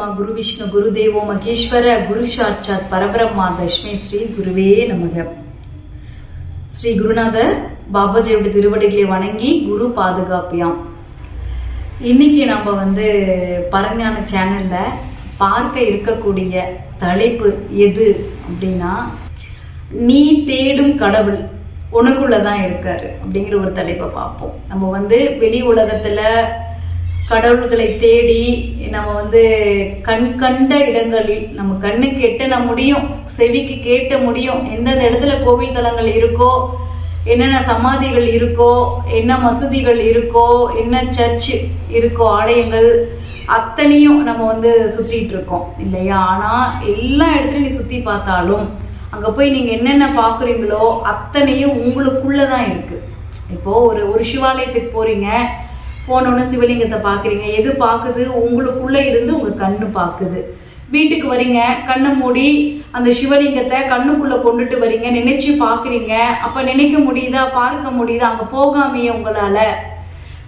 பிரம்மா குரு விஷ்ணு குரு தேவோ மகேஸ்வர குரு சாட்சாத் பரபிரம்மா தஸ்மை ஸ்ரீ குருவே நமக. ஸ்ரீ குருநாதர் பாபாஜியோட திருவடிகளை வணங்கி குரு பாதுகாப்பியாம். இன்னைக்கு நம்ம பரஞான சேனல்ல பார்க்க இருக்கக்கூடிய தலைப்பு எது அப்படின்னா, நீ தேடும் கடவுள் உனக்குள்ளதான் இருக்காரு அப்படிங்கிற ஒரு தலைப்பை பார்ப்போம். நம்ம வெளி உலகத்துல கடவுள்களை தேடி நம்ம கண் கண்ட இடங்களில் நம்ம கண்ணுக்கு எட்ட முடியும், செவிக்கு கேட்ட முடியும், எந்தெந்த இடத்துல கோவில் தலங்கள் இருக்கோ, என்னென்ன சமாதிகள் இருக்கோ, என்ன மசூதிகள் இருக்கோ, என்ன சர்ச் இருக்கோ, ஆலயங்கள் அத்தனையும் நம்ம சுத்திட்டு இருக்கோம் இல்லையா? ஆனா எல்லா இடத்துலயும் நீ சுத்தி பார்த்தாலும் அங்க போய் நீங்க என்னென்ன பாக்குறீங்களோ அத்தனையும் உங்களுக்குள்ளதான் இருக்கு. இப்போ ஒரு சிவாலயத்துக்கு போறீங்க, போனோன்னு சிவலிங்கத்தை பாக்குறீங்க, எது பாக்குது? உங்களுக்குள்ள இருந்து உங்க கண்ணு பாக்குது. வீட்டுக்கு வரீங்க, கண்ணை மூடி அந்த சிவலிங்கத்தை கண்ணுக்குள்ள கொண்டுட்டு வரீங்க, நினைச்சு பாக்குறீங்க. அப்ப நினைக்க முடியுதா? பார்க்க முடியுதா? அங்க போகாமையே உங்களால.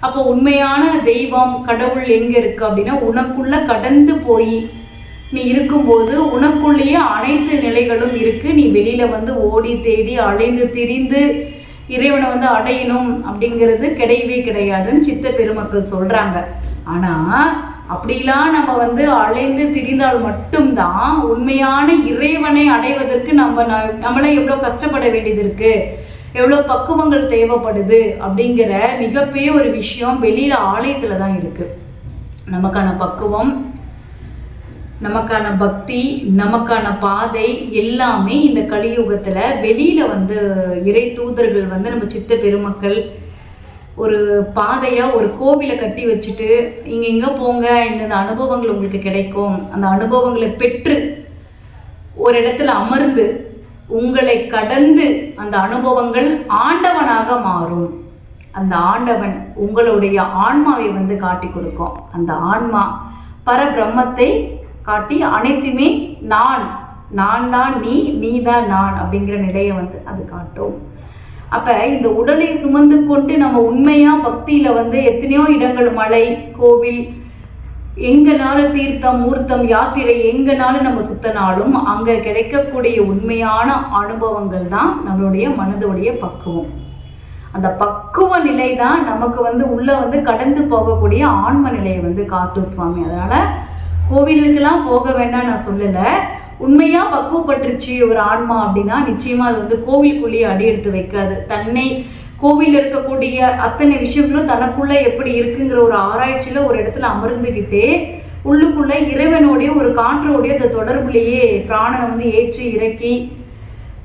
அப்போ உண்மையான தெய்வம் கடவுள் எங்க இருக்கு அப்படின்னா, உனக்குள்ள கடந்து போய் நீ இருக்கும்போது உனக்குள்ளேயே அனைத்து நிலைகளும் இருக்கு. நீ வெளியில ஓடி தேடி அலைந்து திரிந்து இறைவனை அடையணும் அப்படிங்கிறது கிடையவே கிடையாதுன்னு சித்த பெருமக்கள் சொல்றாங்க. ஆனா அப்படிலாம் நம்ம அலைந்து திரிந்தால் மட்டும்தான் உண்மையான இறைவனை அடைவதற்கு நம்மளே எவ்வளவு கஷ்டப்பட வேண்டியது இருக்கு, எவ்வளவு பக்குவங்கள் தேவைப்படுது அப்படிங்கிற மிகப்பெரிய ஒரு விஷயம் வெளியில ஆலயத்துலதான் இருக்கு. நமக்கான பக்குவம், நமக்கான பக்தி, நமக்கான பாதை எல்லாமே இந்த கலியுகத்துல வெளியில இறை தூதர்கள் நம்ம சித்த பெருமக்கள் ஒரு பாதையா ஒரு கோவிலை கட்டி வச்சுட்டு இங்க எங்க போங்க, இந்த அனுபவங்கள் உங்களுக்கு கிடைக்கும், அந்த அனுபவங்களை பெற்று ஒரு இடத்துல அமர்ந்து உங்களை கடந்து அந்த அனுபவங்கள் ஆண்டவனாக மாறும். அந்த ஆண்டவன் உங்களுடைய ஆன்மாவை காட்டி கொடுக்கும். அந்த ஆன்மா பரபிரம்மத்தை காட்டி அனைத்துமே நான் தான் நீ தான் நான் அப்படிங்கிற நிலையை அது காட்டும். அப்ப இந்த உடலை சுமந்து கொண்டு நம்ம உண்மையா பக்தியில எத்தனையோ இடங்கள், மலை, கோவில், எங்கனாலும் தீர்த்தம், மூர்த்தம், யாத்திரை எங்கனாலும் நம்ம சுத்தனாலும் அங்க கிடைக்கக்கூடிய உண்மையான அனுபவங்கள் தான் நம்மளுடைய மனதுடைய பக்குவம். அந்த பக்குவ நிலை தான் நமக்கு உள்ள கடந்து போகக்கூடிய ஆன்ம நிலையை காட்டும் சுவாமி. அதனால கோவிலுக்கெல்லாம் போக வேண்டாம் நான் சொல்லல. உண்மையா பக்குவப்பட்டுருச்சு ஒரு ஆன்மா அப்படின்னா நிச்சயமா அது கோவிலுக்குள்ளேயே அடி எடுத்து வைக்காது. தன்னை கோவில் இருக்கக்கூடிய அத்தனை விஷயங்களும் தனக்குள்ள எப்படி இருக்குங்கிற ஒரு ஆராய்ச்சியில ஒரு இடத்துல அமர்ந்துகிட்டே உள்ளுக்குள்ள இறைவனுடைய ஒரு காற்றோடைய அந்த தொடர்புலேயே பிராணனை ஏற்றி இறக்கி,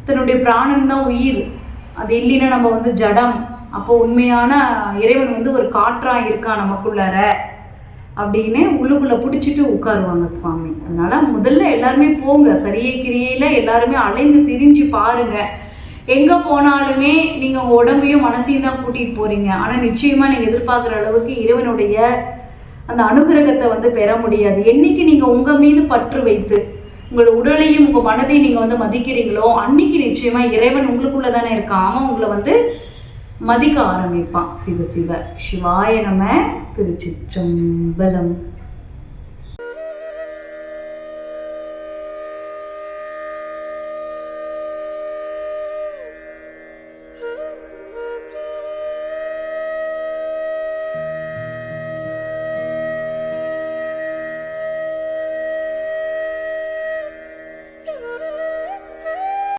தன்னுடைய பிராணன் தான் உயிர், அது இல்லைன்னா நம்ம ஜடம். அப்போ உண்மையான இறைவன் ஒரு காற்றா இருக்கான் நமக்குள்ளார அப்படின்னு உள்ளுக்குள்ள பிடிச்சிட்டு உட்காருவாங்க சுவாமி. அதனால முதல்ல எல்லாருமே போங்க, சரியை கிரியையில எல்லாருமே அலைந்து திரிஞ்சு பாருங்க. எங்க போனாலுமே நீங்க உங்க உடம்பையும் மனசையும் தான் கூட்டிட்டு போறீங்க. ஆனா நிச்சயமா நீங்க எதிர்பார்க்குற அளவுக்கு இறைவனுடைய அந்த அனுகிரகத்தை பெற முடியாது. என்னைக்கு நீங்க உங்க மீது பற்று வைத்து உங்களோட உடலையும் உங்க மனதையும் நீங்க மதிக்கிறீங்களோ அன்னைக்கு நிச்சயமா இறைவன் உங்களுக்குள்ள தானே இருக்கான். அவன் உங்களை மதிக்க ஆரம்பிப்பான். சிவ சிவ சிவாய நம. திருச்சிற்றம்பலம்.